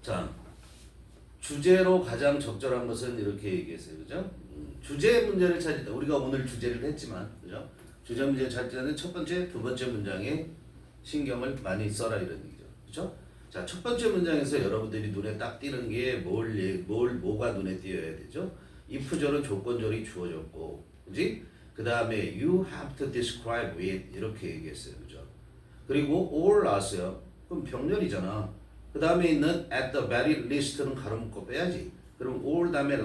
자, 주제로 가장 적절한 것은 이렇게 얘기했어요. 그죠? 주제 문제를 찾을 때, 우리가 오늘 주제를 했지만, 그죠? 주제 문제를 찾을 때는 첫 번째, 두 번째 문장에 신경을 많이 써라 이런 얘기죠. 그죠? 자, 첫 번째 문장에서 여러분들이 눈에 딱 띄는 게 뭐가 눈에 띄어야 되죠? if절은 조건절이 주어졌고, 그지? 그 다음에 you have to describe it 이렇게 얘기했어요. 그죠? 그리고 or 나왔어요. 그럼 병렬이잖아. 그 다음에 있는 at the very least는 가로 묶어 빼야지. 그럼 or 다음에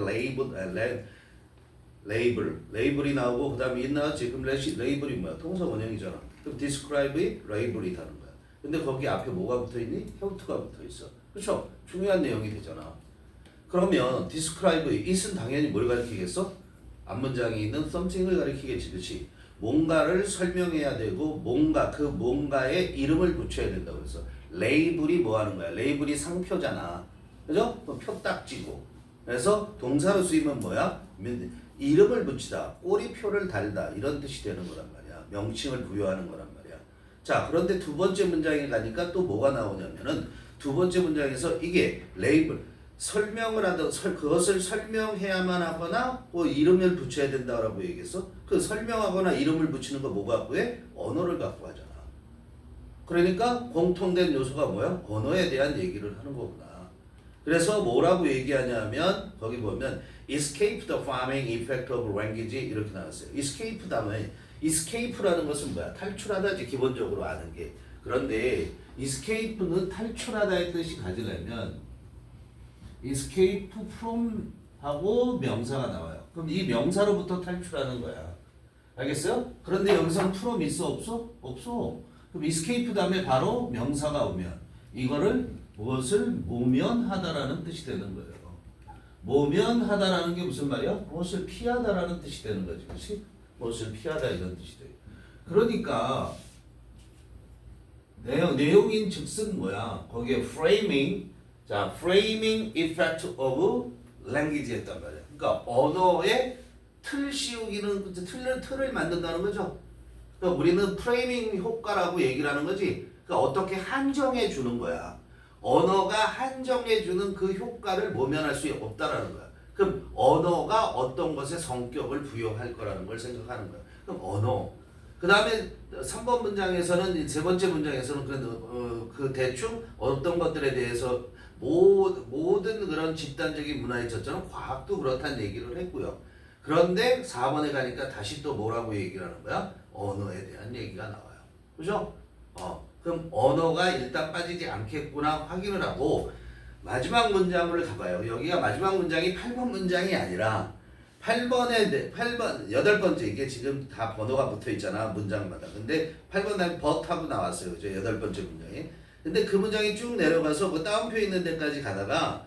label이 나오고 그 다음에 it 나왔지. 그럼 label이 뭐야? 동사 원형이잖아. 그럼 describe이 label이 다는 거야. 근데 거기 앞에 뭐가 붙어있니? have to가 붙어있어. 그렇죠? 중요한 내용이 되잖아. 그러면 describe it은 당연히 뭘 가리키겠어? 앞문장에 있는 something을 가리키겠지. 그렇지? 뭔가를 설명해야 되고 뭔가의 이름을 붙여야 된다고 그래서 레이블이 뭐 하는 거야? 레이블이 상표잖아. 그죠? 표 딱 찌고. 그래서 동사로 쓰이면 뭐야? 이름을 붙이다. 꼬리표를 달다. 이런 뜻이 되는 거란 말이야. 명칭을 부여하는 거란 말이야. 자, 그런데 두 번째 문장에 가니까 또 뭐가 나오냐면은 두 번째 문장에서 이게 레이블 설명을 하든 그것을 설명해야만 하거나 뭐 이름을 붙여야 된다라고 얘기했어. 그 설명하거나 이름을 붙이는 거 뭐 갖고 해? 언어를 갖고 하잖아. 그러니까 공통된 요소가 뭐야? 언어에 대한 얘기를 하는 거구나. 그래서 뭐라고 얘기하냐면 거기 보면 escape the farming effect of language 이렇게 나왔어요. escape 다음에 escape라는 것은 뭐야? 탈출하다지 기본적으로 아는 게. 그런데 escape는 탈출하다의 뜻이 가지려면 escape from 하고 명사가 나와요. 그럼 이 명사로부터 탈출하는 거야. 알겠어요? 그런데 여기서는 from 있어 없어? 없어. 그럼 escape 다음에 바로 명사가 오면 이거를 무엇을 모면하다라는 뜻이 되는 거예요. 모면하다라는 게 무슨 말이야? 무엇을 피하다라는 뜻이 되는 거지. 그렇지? 무엇을 피하다 이런 뜻이 돼. 그러니까 내용인 즉슨 뭐야? 거기에 framing 자, framing effect of language 했단 말이야. 그러니까 언어의 틀 씌우기는 틀을 만든다는 거죠. 그러니까 우리는 프레이밍 효과라고 얘기를 하는 거지. 그러니까 어떻게 한정해 주는 거야. 언어가 한정해 주는 그 효과를 모면할 수 없다라는 거야. 그럼 언어가 어떤 것에 성격을 부여할 거라는 걸 생각하는 거야. 그럼 언어. 그 다음에 3번 문장에서는 세 번째 문장에서는 그 대충 어떤 것들에 대해서 모든 그런 집단적인 문화에 있었잖아. 과학도 그렇다는 얘기를 했고요. 그런데 4번에 가니까 다시 또 뭐라고 얘기를 하는 거야? 언어에 대한 얘기가 나와요. 그죠? 그럼 언어가 일단 빠지지 않겠구나 확인을 하고 마지막 문장을 가봐요. 여기가 마지막 문장이 8번 문장이 아니라 8번째 이게 지금 다 번호가 붙어 있잖아. 문장마다. 근데 8번 다음에 but 하고 나왔어요. 그죠? 8번째 문장이. 근데 그 문장이 쭉 내려가서 그 따옴표 있는 데까지 가다가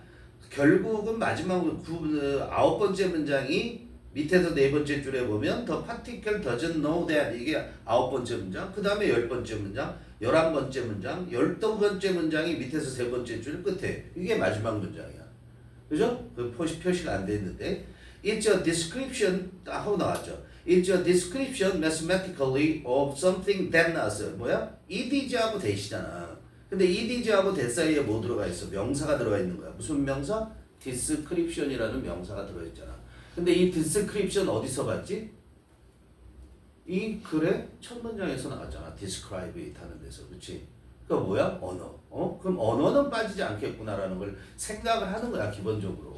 결국은 마지막 9번째 문장이 밑에서 4번째 줄에 보면 the particle doesn't know that 이게 9번째 문장 그 다음에 10번째 문장 11번째 문장 12번째 문장이 밑에서 3번째 줄 끝에 이게 마지막 문장이야. 그죠? 그 표시가 안 돼 있는데 It's a description 하고 나왔죠. It's a description mathematically of something that 나왔어요. 뭐야? ed하고 that이잖아. 근데 ed하고 that 사이에 뭐 들어가 있어? 명사가 들어가 있는 거야. 무슨 명사? description이라는 명사가 들어있잖아. 근데 이 description 어디서 봤지? 이 글의 첫 문장에서 나왔잖아. describe it 하는 데서. 그치? 그러니까 뭐야? 언어. 그럼 언어는 빠지지 않겠구나라는 걸 생각을 하는 거야. 기본적으로.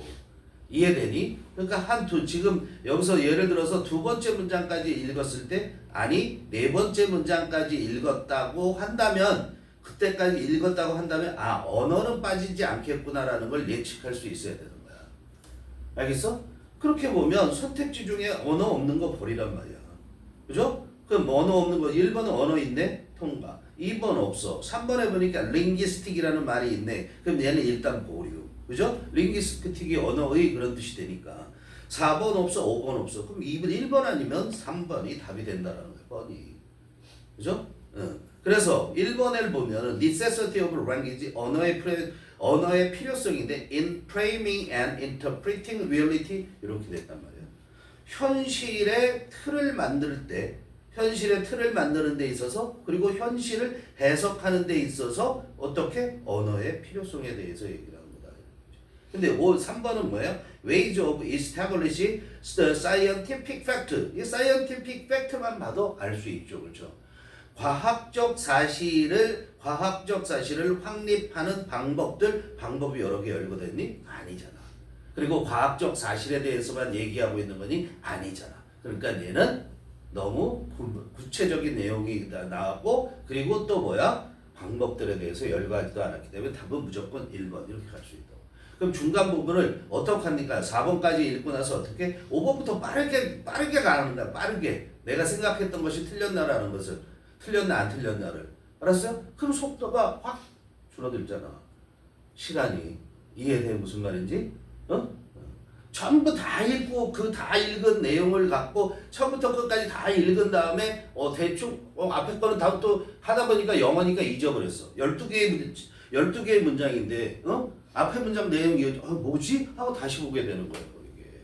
이해되니? 그러니까 지금 여기서 예를 들어서 2번째 문장까지 읽었을 때 아니 4번째 문장까지 읽었다고 한다면 그때까지 읽었다고 한다면 언어는 빠지지 않겠구나라는 걸 예측할 수 있어야 되는 거야. 알겠어? 그렇게 보면 선택지 중에 언어 없는 거 버리란 말이야. 그죠? 그럼 언어 없는 거 1번은 언어 있네? 통과. 2번 없어. 3번에 보니까 linguistic이라는 말이 있네. 그럼 얘는 일단 보류. 그죠? linguistic이 언어의 그런 뜻이 되니까. 4번 없어, 5번 없어. 그럼 1번 아니면 3번이 답이 된다는 거야, 뻔히. 그죠? 그래서 1번을 보면 necessity of language, 언어의 필요성인데 in framing and interpreting reality 이렇게 됐단 말이에요. 현실의 틀을 만들 때 현실의 틀을 만드는 데 있어서 그리고 현실을 해석하는 데 있어서 어떻게 언어의 필요성에 대해서 얘기를 하는 거다. 근데 3번은 뭐예요? Ways of establishing the scientific fact. 이 scientific fact만 봐도 알 수 있죠. 그렇죠? 과학적 사실을 확립하는 방법이 여러 개 열거됐니? 아니잖아. 그리고 과학적 사실에 대해서만 얘기하고 있는 거니? 아니잖아. 그러니까 얘는 너무 구체적인 내용이 나왔고, 그리고 또 뭐야? 방법들에 대해서 열거하지도 않았기 때문에 답은 무조건 1번 이렇게 갈 수 있다고. 그럼 중간 부분을 어떻게 합니까? 4번까지 읽고 나서 어떻게? 5번부터 빠르게 가는 거야. 빠르게. 내가 생각했던 것이 틀렸나라는 것을. 틀렸나 안 틀렸나를. 알았어요? 그럼 속도가 확 줄어들잖아. 시간이. 이해돼 무슨 말인지? 전부 다 읽고 그 다 읽은 내용을 갖고 처음부터 끝까지 다 읽은 다음에 대충 앞에 거는 다 또 하다 보니까 영어니까 잊어버렸어. 12개의 문장인데 앞에 문장 내용이 뭐지? 하고 다시 보게 되는 거예요. 이게.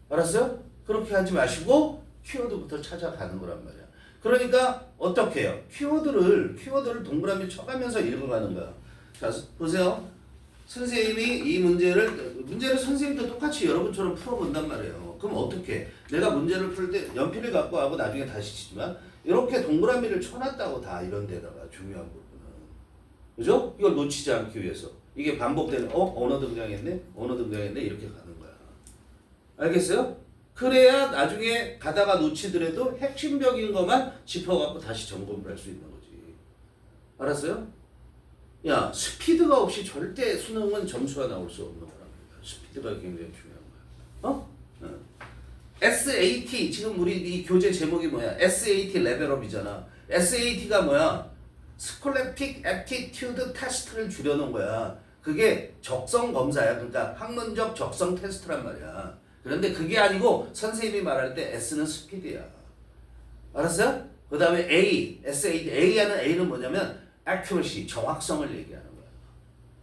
알았어요? 그렇게 하지 마시고 키워드부터 찾아가는 거란 말이야. 그러니까 어떻게 해요? 키워드를 동그라미 쳐가면서 읽어가는 거야. 자, 보세요. 선생님이 이 문제를 선생님도 똑같이 여러분처럼 풀어본단 말이에요. 그럼 어떻게? 내가 문제를 풀 때 연필을 갖고 하고 나중에 다시 치지만 이렇게 동그라미를 쳐놨다고 다 이런 데다가 중요한 부분은. 그죠? 이걸 놓치지 않기 위해서. 이게 반복되는 언어 등장했네 이렇게 가는 거야. 알겠어요? 그래야 나중에 가다가 놓치더라도 핵심적인 것만 짚어갖고 다시 점검을 할 수 있는 거지. 알았어요? 야, 스피드가 없이 절대 수능은 점수가 나올 수 없는 거랍니다. 스피드가 굉장히 중요한 거야. SAT, 지금 우리 이 교재 제목이 뭐야? SAT 레벨업이잖아. SAT가 뭐야? Scholastic Aptitude Test를 줄여놓은 거야. 그게 적성 검사야. 그러니까 학문적 적성 테스트란 말이야. 그런데 그게 아니고 선생님이 말할 때 S는 스피드야. 알았어요? 그 다음에 SAT, A는 뭐냐면 accuracy, 정확성을 얘기하는 거야.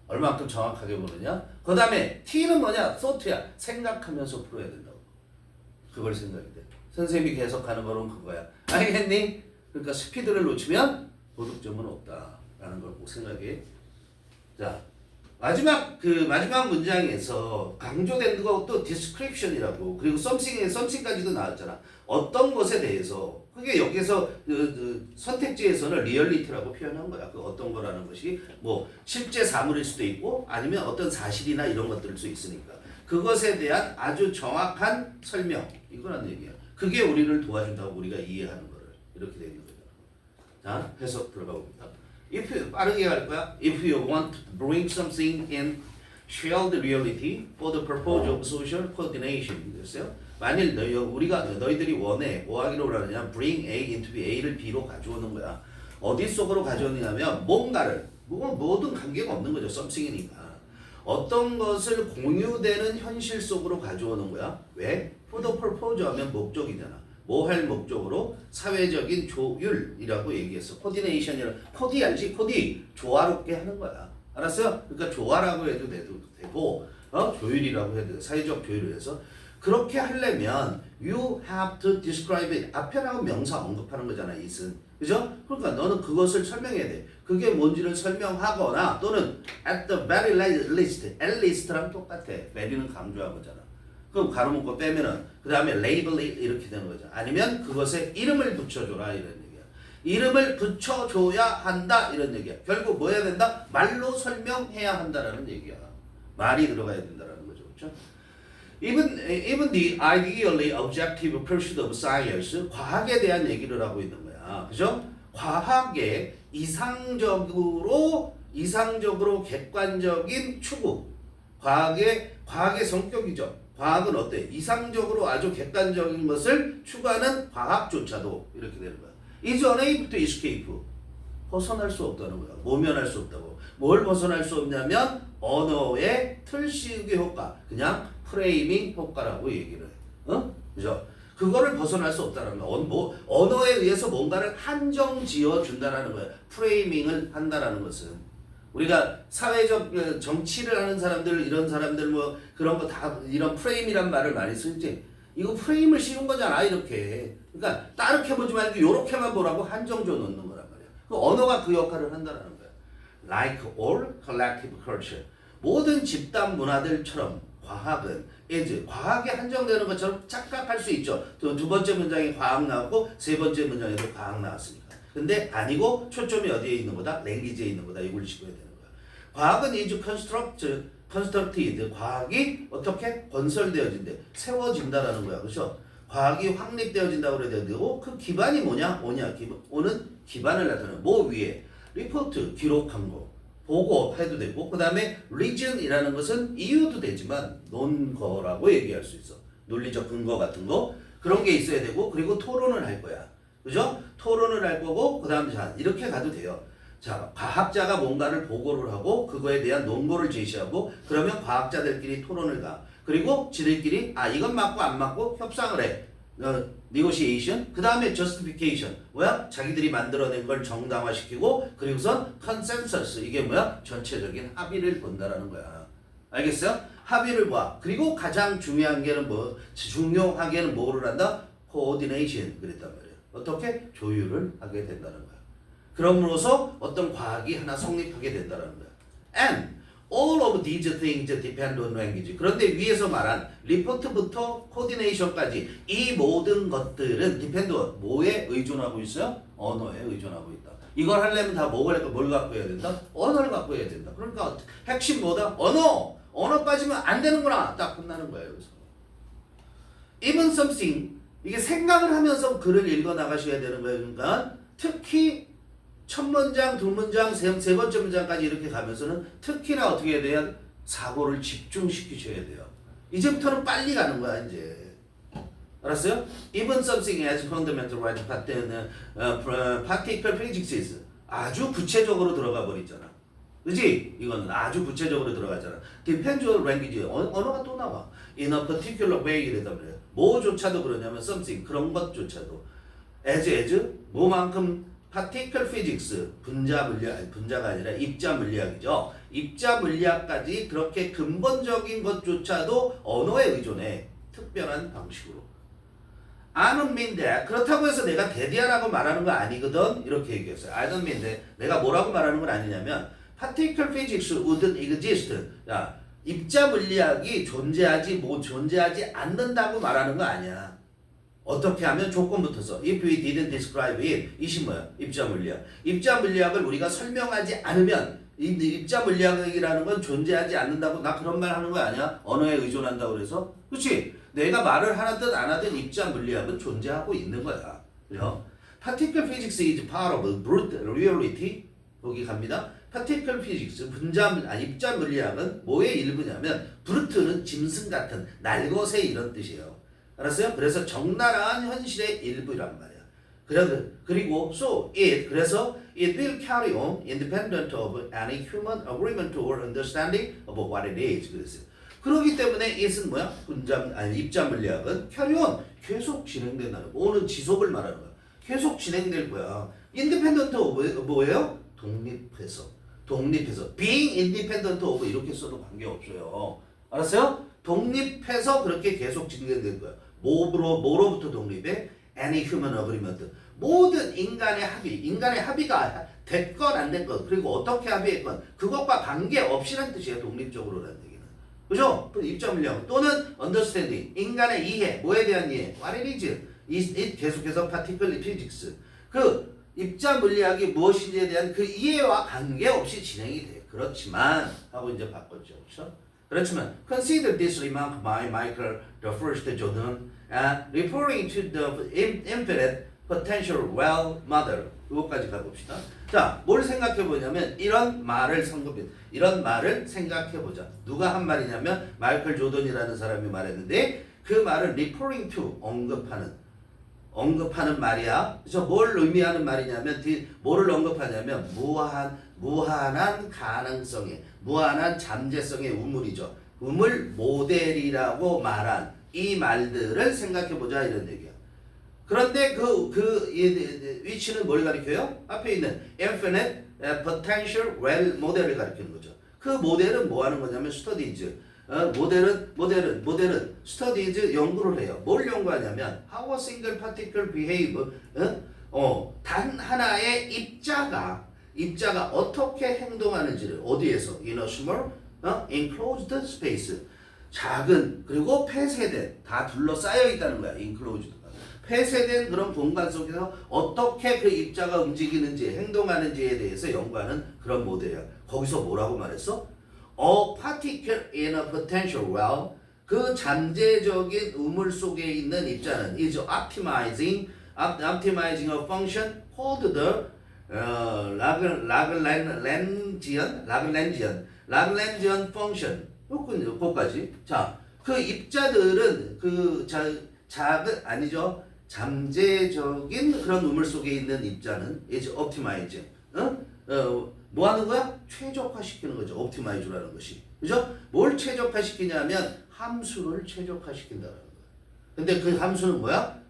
얼마큼 정확하게 보느냐? 그 다음에 T는 뭐냐? thought야. 생각하면서 풀어야 된다고. 그걸 생각해. 선생님이 계속하는 거는 그거야. 알겠니? 그러니까 스피드를 놓치면 도덕점은 없다라는 걸 꼭 생각해. 자, 마지막 문장에서 강조된 것도 description이라고, 그리고 something까지도 나왔잖아. 어떤 것에 대해서. 그게 여기서 선택지에서는 reality라고 표현한 거야. 그 어떤 거라는 것이 뭐 실제 사물일 수도 있고 아니면 어떤 사실이나 이런 것들일 수 있으니까 그것에 대한 아주 정확한 설명, 이거란 얘기야. 그게 우리를 도와준다고 우리가 이해하는 거를 이렇게 되는 거죠. 자, 해석 들어가 봅니다. 빠르게 할 거야. If you want to bring something in shared reality for the purpose of social coordination. 됐어요? 만일 너희들이 원해 뭐 하기로 그러느냐? Bring A into B, A를 B로 가져오는 거야. 어디 속으로 가져오느냐면 뭔가를 모든 관계가 없는 거죠. something이니까. 어떤 것을 공유되는 현실 속으로 가져오는 거야. 왜? For the purpose 하면 목적이잖아. 뭐 할 목적으로? 사회적인 조율이라고 얘기했어. 코디네이션이라. 코디 알지? 코디. 조화롭게 하는 거야. 알았어요? 그러니까 조화라고 해도 되고 조율이라고 해도 돼. 사회적 조율을 해서 그렇게 하려면 you have to describe it. 앞에 나온 명사 언급하는 거잖아. it은. 그죠? 그러니까 너는 그것을 설명해야 돼. 그게 뭔지를 설명하거나 또는 at the very least. at least랑 똑같아. very는 강조한 거잖아. 그럼 가로 묶고 빼면은 그 다음에 label it 이렇게 되는 거죠. 아니면 그것에 이름을 붙여줘라 이런 얘기야. 이름을 붙여줘야 한다 이런 얘기야. 결국 뭐 해야 된다? 말로 설명해야 한다라는 얘기야. 말이 들어가야 된다라는 거죠. 그렇죠? Even the ideally objective pursuit of science, 과학에 대한 얘기를 하고 있는 거야. 그죠? 과학의 이상적으로 객관적인 추구. 과학의 성격이죠. 과학은 어때? 이상적으로 아주 객관적인 것을 추구하는 과학조차도 이렇게 되는 거야. is unable to escape. 벗어날 수 없다는 거야. 모면할 수 없다고. 뭘 벗어날 수 없냐면 언어의 틀씌우기 효과. 그냥 프레이밍 효과라고 얘기를 해. 그죠? 그거를 벗어날 수 없다는 거야. 언어에 의해서 뭔가를 한정 지어 준다라는 거야. 프레이밍을 한다라는 것은. 우리가 사회적 정치를 하는 사람들, 이런 사람들 뭐 그런 거 다 이런 프레임이란 말을 많이 쓰지. 이거 프레임을 씌운 거잖아, 이렇게. 그러니까 따르게 보지 말고 요렇게만 보라고 한정 줘 놓는 거란 말이야. 그 언어가 그 역할을 한다는 거야. Like all collective culture. 모든 집단 문화들처럼 과학은 과학이 한정되는 것처럼 착각할 수 있죠. 두 번째 문장에 과학 나오고 세 번째 문장에도 과학 나왔으니까. 근데 아니고 초점이 어디에 있는 거다? 랭귀지에 있는 거다. 이걸 짚어야 되는 거야. 과학은 is constructed. 과학이 어떻게 건설되어진대. 세워진다라는 거야. 그렇죠? 과학이 확립되어진다고 그래야 되고 그 기반이 뭐냐? 오는 기반을 나타내는 뭐 위에 리포트 기록한 거 보고해도 되고 그 다음에 reason이라는 것은 이유도 되지만 논거라고 얘기할 수 있어. 논리적 근거 같은 거 그런 게 있어야 되고 그리고 토론을 할 거야. 그죠? 토론을 할 거고 그 다음에 자 이렇게 가도 돼요. 자 과학자가 뭔가를 보고를 하고 그거에 대한 논거를 제시하고 그러면 과학자들끼리 토론을 가. 그리고 지들끼리 이건 맞고 안 맞고 협상을 해. negotiation. 그 다음에 justification. 뭐야? 자기들이 만들어낸 걸 정당화시키고 그리고선 consensus. 이게 뭐야? 전체적인 합의를 본다라는 거야. 알겠어요? 합의를 봐. 그리고 가장 중요한 게는 중요하게는 뭐를 한다? coordination. 그랬단 말이에요. 어떻게? 조율을 하게 된다는 거야. 그럼으로써 어떤 과학이 하나 성립하게 된다는 거야. And all of these things depend on language. 그런데 위에서 말한 리포트부터 코디네이션까지 이 모든 것들은 depend on 뭐에 의존하고 있어요? 언어에 의존하고 있다. 이걸 하려면 다 뭘 갖고 해야 된다? 언어를 갖고 해야 된다. 그러니까 핵심 뭐다? 언어 빠지면 안 되는구나. 딱 끝나는 거예요. 그래서 even something 이게 생각을 하면서 글을 읽어 나가셔야 되는 거예요. 그러니까 특히 첫 문장, 두 문장, 세 번째 문장까지 이렇게 가면서는 특히나 어떻게 해야 돼요? 사고를 집중시키셔야 돼요. 이제부터는 빨리 가는 거야, 이제. 알았어요? Even something as fundamental right particle physics 아주 구체적으로 들어가 버리잖아. 그지? 이거는 아주 구체적으로 들어가잖아. Depends on language. 언어가 또 나와. In a particular way 이랬단 말이야. 뭐조차도 그러냐면 something 그런 것조차도 as 뭐만큼 particle physics 분자가 아니라 입자 물리학이죠. 입자 물리학까지 그렇게 근본적인 것조차도 언어에 의존해. 특별한 방식으로. I don't mean that. 그렇다고 해서 내가 대디하라고 말하는 거 아니거든. 이렇게 얘기했어요. I don't mean that. 내가 뭐라고 말하는 건 아니냐면 particle physics wouldn't exist. 야, 입자 물리학이 존재하지 않는다고 말하는 거 아니야. 어떻게 하면 조건 붙어서 if we didn't describe it 이시 뭐야? 입자 물리학. 입자 물리학을 우리가 설명하지 않으면 입자 물리학이라는 건 존재하지 않는다고 나 그런 말 하는 거 아니야? 언어에 의존한다고 그래서 그렇지? 내가 말을 하든 안 하든 입자 물리학은 존재하고 있는 거야. 그죠? Particle physics is part of brute reality. 여기 갑니다. Particle physics 입자 물리학은 뭐의 일부냐면 브루트는 짐승 같은 날것의 이런 뜻이에요. 알았어요? 그래서 적나라한 현실의 일부란 말이야. 그리고 그래서 it will carry on independent of any human agreement or understanding of what it is. 그랬어요. 그렇기 때문에 it은 뭐야? 입자 물리학은 carry on 계속 진행된다는 거. 오는 지속을 말하는 거야. 계속 진행될 거야. independent of 뭐예요? 독립해서 being independent of 이렇게 써도 관계없어요. 알았어요? 독립해서 그렇게 계속 진행될 거야. 뭐로부터 독립해? Any human agreement. 모든 인간의 합의가 됐건 안 됐건 그리고 어떻게 합의했건 그것과 관계없이란 뜻이에요. 독립적으로라는 얘기는. 그죠? 입자 물리학 또는 understanding. 인간의 이해. 뭐에 대한 이해? What it is. it 계속해서 particle physics. 그 입자 물리학이 무엇인지에 대한 그 이해와 관계없이 진행이 돼. 그렇지만 하고 이제 바꿨죠. 그렇죠? 그렇지만 consider this remark by Michael the first Jordan referring to the infinite potential well mother. 이거까지 가봅시다. 자, 뭘 생각해 보냐면 이런 말을 생각해 보자. 누가 한 말이냐면 마이클 조던이라는 사람이 말했는데 그 말은 referring to 언급하는 말이야. 그래서 뭘 의미하는 말이냐면 뭐를 언급하냐면 무한한 가능성에 무한한 잠재성의 우물이죠. 우물 모델이라고 말한 이 말들을 생각해보자 이런 얘기야. 그런데 그 위치는 뭘 가리켜요? 앞에 있는 infinite potential well 모델을 가리키는 거죠. 그 모델은 뭐 하는 거냐면 studies. 모델은 studies 연구를 해요. 뭘 연구하냐면 how a single particle behave. 단 하나의 입자가 어떻게 행동하는지를 어디에서? in a small enclosed space. 작은 그리고 폐쇄된 다 둘러싸여 있다는 거야. enclosed가. 폐쇄된 그런 공간 속에서 어떻게 그 입자가 움직이는지 행동하는지에 대해서 연구하는 그런 모델이야. 거기서 뭐라고 말했어? A particle in a potential well. 그 잠재적인 우물 속에 있는 입자는 is optimizing a function called the Lagrangian function. 요거까지. 자, 그 입자들은 작은 아니죠. 잠재적인 그런 우물 속에 있는 입자는 is optimizing. 뭐 하는 거야? 최적화시키는 거죠. optimize라는 것이. 그죠? 뭘 최적화시키냐면 함수를 최적화시킨다는 거야. 근데 그 함수는 뭐야?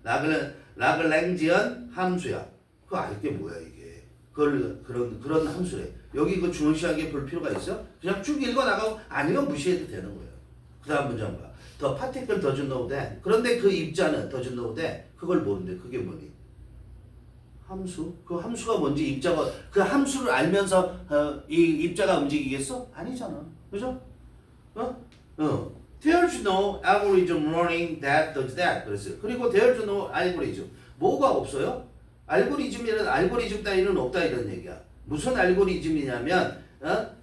라글랭지언 함수야. 그거 알게 뭐야 이게? 그런 함수래. 여기 그 중요시하게 볼 필요가 있어? 그냥 쭉 읽어 나가고 아니면 무시해도 되는 거예요. 그다음 문장 봐. The particle doesn't know that. 그런데 그 입자는 doesn't know that. 그걸 모르는데 그게 뭐니? 함수? 그 함수가 뭔지 입자가 그 함수를 알면서 이 입자가 움직이겠어? 아니잖아. 그죠? There's no algorithm running that does that. 그랬어요. 그리고 there's no algorithm. 뭐가 없어요? 알고리즘 따위는 없다 이런 얘기야. 무슨 알고리즘이냐면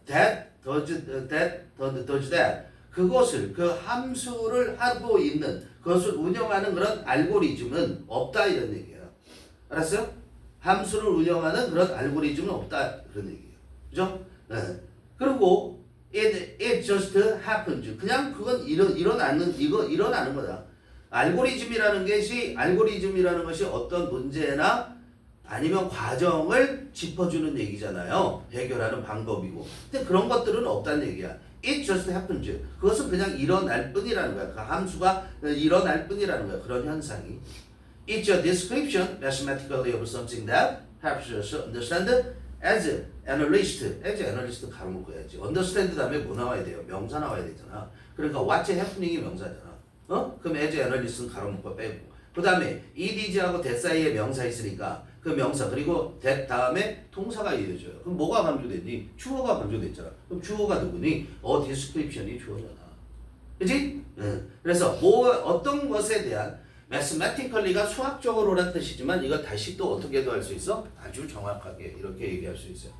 that does that. 그것을 그 함수를 하고 있는 그것을 운영하는 그런 알고리즘은 없다 이런 얘기야. 알았어요? 함수를 운영하는 그런 알고리즘은 없다 그런 얘기예요. 그죠? 그리고 it just happens. 그냥 그건 일어나는 거다. 알고리즘이라는 것이 어떤 문제나 아니면 과정을 짚어주는 얘기잖아요. 해결하는 방법이고. 근데 그런 것들은 없다는 얘기야. It just happens. 그것은 그냥 일어날 뿐이라는 거야. 그 함수가 일어날 뿐이라는 거야. 그런 현상이. It's a description mathematically of something that helps us understand as analyst 가로 묶고 해야지. understand 다음에 뭐 나와야 돼요? 명사 나와야 되잖아. 그러니까 what's happening이 명사잖아. 그럼 as analyst는 가로 묶고 빼고. 그 다음에 ed하고 that 사이에 명사 있으니까 그 명사 그리고 that 다음에 동사가 이어져요. 그럼 뭐가 강조됐니? 주어가 강조됐잖아. 그럼 주어가 누구니? a description이 주어잖아. 그치? 그래서 어떤 것에 대한 mathematically가 수학적으로란 뜻이지만 이거 다시 또 어떻게도 할 수 있어? 아주 정확하게 이렇게 얘기할 수 있어요.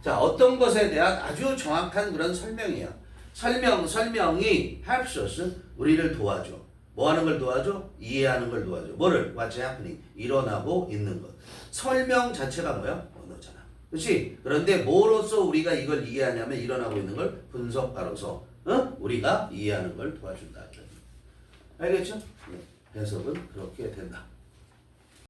자, 어떤 것에 대한 아주 정확한 그런 설명이야. 설명이 helps us, 우리를 도와줘. 뭐 하는 걸 도와줘? 이해하는 걸 도와줘. 뭐를? What's happening? 일어나고 있는 것. 설명 자체가 뭐야? 언어잖아. 그렇지? 그런데 뭐로서 우리가 이걸 이해하냐면 일어나고 있는 걸 분석가로서 우리가 이해하는 걸 도와준다. 알겠죠? 해석은 그렇게 된다.